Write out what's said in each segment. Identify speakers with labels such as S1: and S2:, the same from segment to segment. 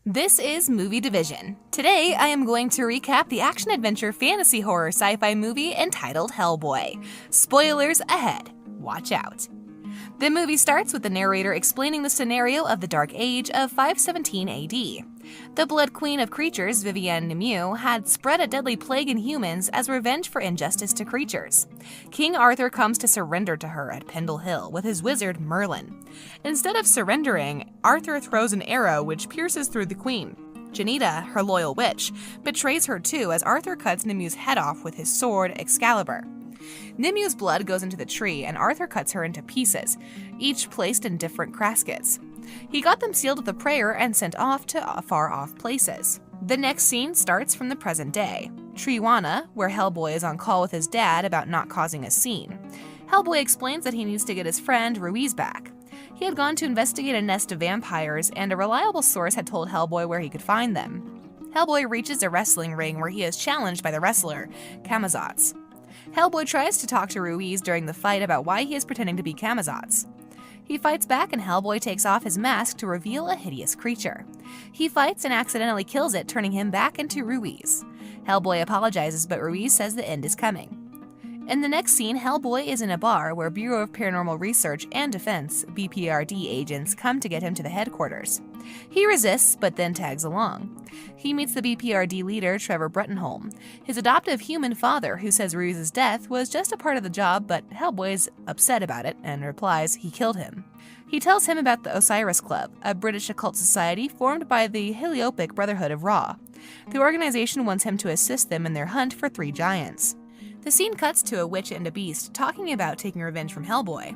S1: This is Movie Division. Today, I am going to recap the action-adventure fantasy horror sci-fi movie entitled Hellboy. Spoilers ahead. Watch out. The movie starts with the narrator explaining the scenario of the Dark Age of 517 AD. The Blood Queen of creatures, Vivienne Nimue, had spread a deadly plague in humans as revenge for injustice to creatures. King Arthur comes to surrender to her at Pendle Hill with his wizard Merlin. Instead of surrendering, Arthur throws an arrow which pierces through the queen. Janita, her loyal witch, betrays her too as Arthur cuts Nimue's head off with his sword Excalibur. Nimue's blood goes into the tree and Arthur cuts her into pieces, each placed in different caskets. He got them sealed with a prayer and sent off to far-off places. The next scene starts from the present day. Triwana, where Hellboy is on call with his dad about not causing a scene. Hellboy explains that he needs to get his friend Ruiz back. He had gone to investigate a nest of vampires, and a reliable source had told Hellboy where he could find them. Hellboy reaches a wrestling ring where he is challenged by the wrestler, Camazotz. Hellboy tries to talk to Ruiz during the fight about why he is pretending to be Camazotz. He fights back and Hellboy takes off his mask to reveal a hideous creature. He fights and accidentally kills it, turning him back into Ruiz. Hellboy apologizes, but Ruiz says the end is coming. In the next scene, Hellboy is in a bar where Bureau of Paranormal Research and Defense (BPRD) agents come to get him to the headquarters. He resists, but then tags along. He meets the BPRD leader, Trevor Bruttenholm, his adoptive human father, who says Ruiz's death was just a part of the job, but Hellboy's upset about it and replies he killed him. He tells him about the Osiris Club, a British occult society formed by the Heliopic Brotherhood of Ra. The organization wants him to assist them in their hunt for 3 giants. The scene cuts to a witch and a beast talking about taking revenge from Hellboy.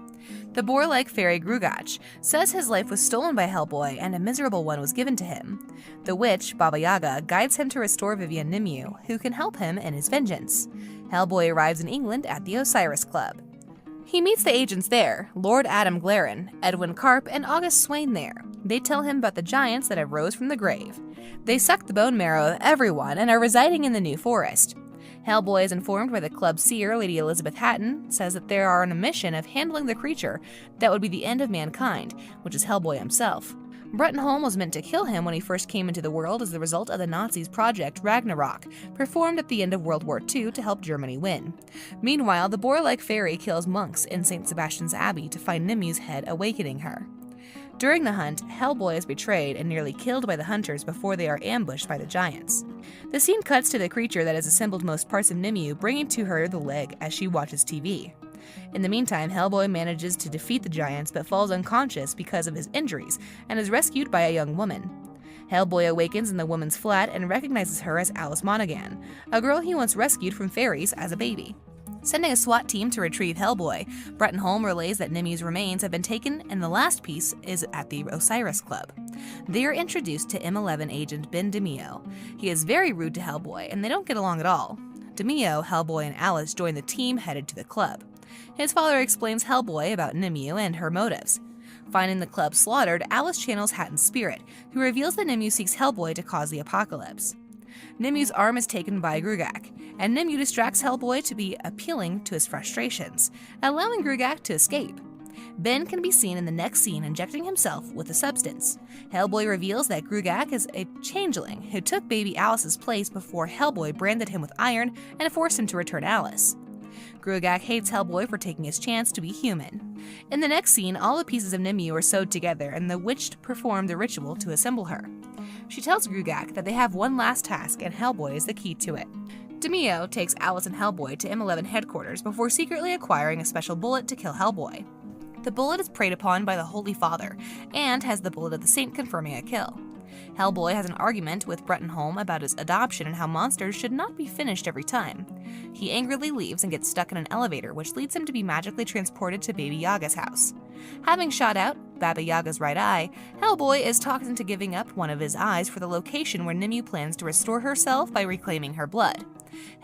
S1: The boar-like fairy Grugach says his life was stolen by Hellboy and a miserable one was given to him. The witch, Baba Yaga, guides him to restore Vivienne Nimue, who can help him in his vengeance. Hellboy arrives in England at the Osiris Club. He meets the agents there, Lord Adam Glarin, Edwin Karp, and August Swain there. They tell him about the giants that have rose from the grave. They suck the bone marrow of everyone and are residing in the New Forest. Hellboy is informed by the club's seer, Lady Elizabeth Hatton, says that they are on a mission of handling the creature that would be the end of mankind, which is Hellboy himself. Bruttenholm was meant to kill him when he first came into the world as the result of the Nazis' Project Ragnarok, performed at the end of World War II to help Germany win. Meanwhile, the boar-like fairy kills monks in St. Sebastian's Abbey to find Nimue's head, awakening her. During the hunt, Hellboy is betrayed and nearly killed by the hunters before they are ambushed by the giants. The scene cuts to the creature that has assembled most parts of Nimue, bringing to her the leg as she watches TV. In the meantime, Hellboy manages to defeat the giants but falls unconscious because of his injuries and is rescued by a young woman. Hellboy awakens in the woman's flat and recognizes her as Alice Monaghan, a girl he once rescued from fairies as a baby. Sending a SWAT team to retrieve Hellboy, Bruttenholm relays that Nimue's remains have been taken and the last piece is at the Osiris Club. They are introduced to M11 agent Ben DeMio. He is very rude to Hellboy and they don't get along at all. DeMio, Hellboy, and Alice join the team headed to the club. His father explains Hellboy about Nimue and her motives. Finding the club slaughtered, Alice channels Hatton's spirit, who reveals that Nimue seeks Hellboy to cause the apocalypse. Nimue's arm is taken by Grugach, and Nimue distracts Hellboy to be appealing to his frustrations, allowing Grugach to escape. Ben can be seen in the next scene injecting himself with a substance. Hellboy reveals that Grugach is a changeling who took baby Alice's place before Hellboy branded him with iron and forced him to return Alice. Grugach hates Hellboy for taking his chance to be human. In the next scene, all the pieces of Nimue are sewed together and the witch performed the ritual to assemble her. She tells Grugach that they have one last task and Hellboy is the key to it. DeMio takes Alice and Hellboy to M11 headquarters before secretly acquiring a special bullet to kill Hellboy. The bullet is preyed upon by the Holy Father and has the bullet of the saint confirming a kill. Hellboy has an argument with Bruttenholm about his adoption and how monsters should not be finished every time. He angrily leaves and gets stuck in an elevator, which leads him to be magically transported to Baby Yaga's house. Having shot out Baba Yaga's right eye, Hellboy is talked into giving up one of his eyes for the location where Nimue plans to restore herself by reclaiming her blood.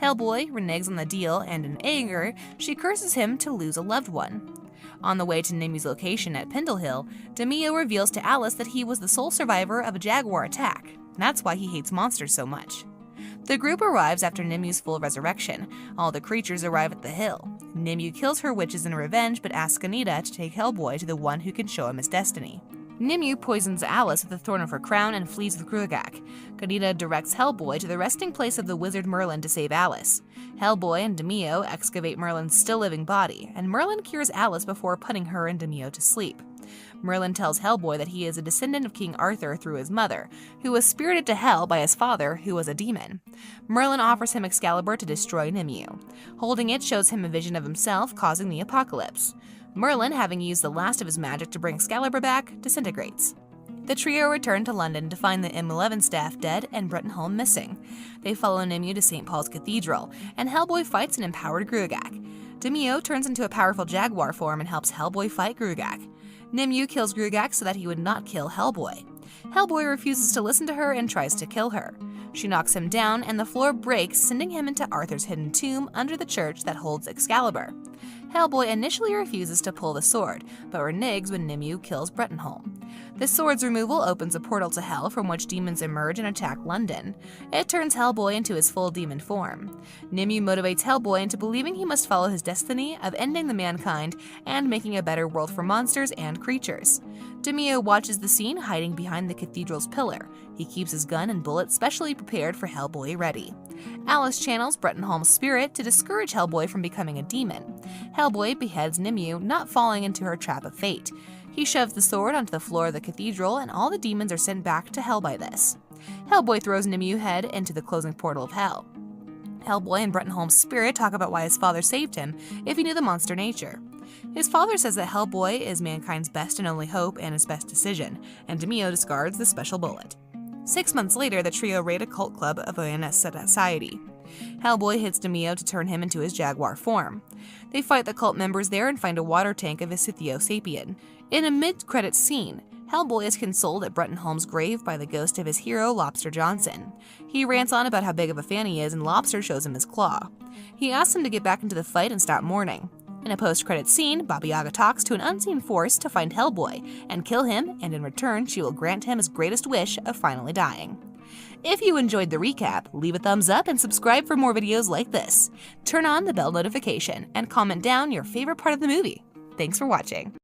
S1: Hellboy reneges on the deal, and in anger, she curses him to lose a loved one. On the way to Nimue's location at Pendle Hill, DeMio reveals to Alice that he was the sole survivor of a jaguar attack. That's why he hates monsters so much. The group arrives after Nimue's full resurrection. All the creatures arrive at the hill. Nimue kills her witches in revenge but asks Anita to take Hellboy to the one who can show him his destiny. Nimue poisons Alice with the thorn of her crown and flees with Grugak. Ganita directs Hellboy to the resting place of the wizard Merlin to save Alice. Hellboy and Demio excavate Merlin's still-living body, and Merlin cures Alice before putting her and Demio to sleep. Merlin tells Hellboy that he is a descendant of King Arthur through his mother, who was spirited to hell by his father, who was a demon. Merlin offers him Excalibur to destroy Nimue. Holding it shows him a vision of himself causing the apocalypse. Merlin, having used the last of his magic to bring Excalibur back, disintegrates. The trio return to London to find the M11 staff dead and Bruttenholm missing. They follow Nimue to St. Paul's Cathedral, and Hellboy fights an empowered Grugak. Demio turns into a powerful jaguar form and helps Hellboy fight Grugak. Nimue kills Grugak so that he would not kill Hellboy. Hellboy refuses to listen to her and tries to kill her. She knocks him down and the floor breaks, sending him into Arthur's hidden tomb under the church that holds Excalibur. Hellboy initially refuses to pull the sword, but reneges when Nimue kills Bruttenholm. The sword's removal opens a portal to hell from which demons emerge and attack London. It turns Hellboy into his full demon form. Nimue motivates Hellboy into believing he must follow his destiny of ending the mankind and making a better world for monsters and creatures. Demio watches the scene hiding behind the cathedral's pillar. He keeps his gun and bullets specially prepared for Hellboy ready. Alice channels Bruttenholm's spirit to discourage Hellboy from becoming a demon. Hellboy beheads Nimue, not falling into her trap of fate. He shoves the sword onto the floor of the cathedral and all the demons are sent back to hell by this. Hellboy throws Nimue's head into the closing portal of hell. Hellboy and Bruttenholm's spirit talk about why his father saved him if he knew the monster nature. His father says that Hellboy is mankind's best and only hope and his best decision, and Demio discards the special bullet. 6 months later, the trio raid a cult club of Oannes Society. Hellboy hits Demio to turn him into his jaguar form. They fight the cult members there and find a water tank of a Scythio sapien. In a mid-credits scene, Hellboy is consoled at Bruttenholm's grave by the ghost of his hero, Lobster Johnson. He rants on about how big of a fan he is, and Lobster shows him his claw. He asks him to get back into the fight and stop mourning. In a post-credits scene, Baba Yaga talks to an unseen force to find Hellboy and kill him, and in return, she will grant him his greatest wish of finally dying. If you enjoyed the recap, leave a thumbs up and subscribe for more videos like this. Turn on the bell notification and comment down your favorite part of the movie. Thanks for watching.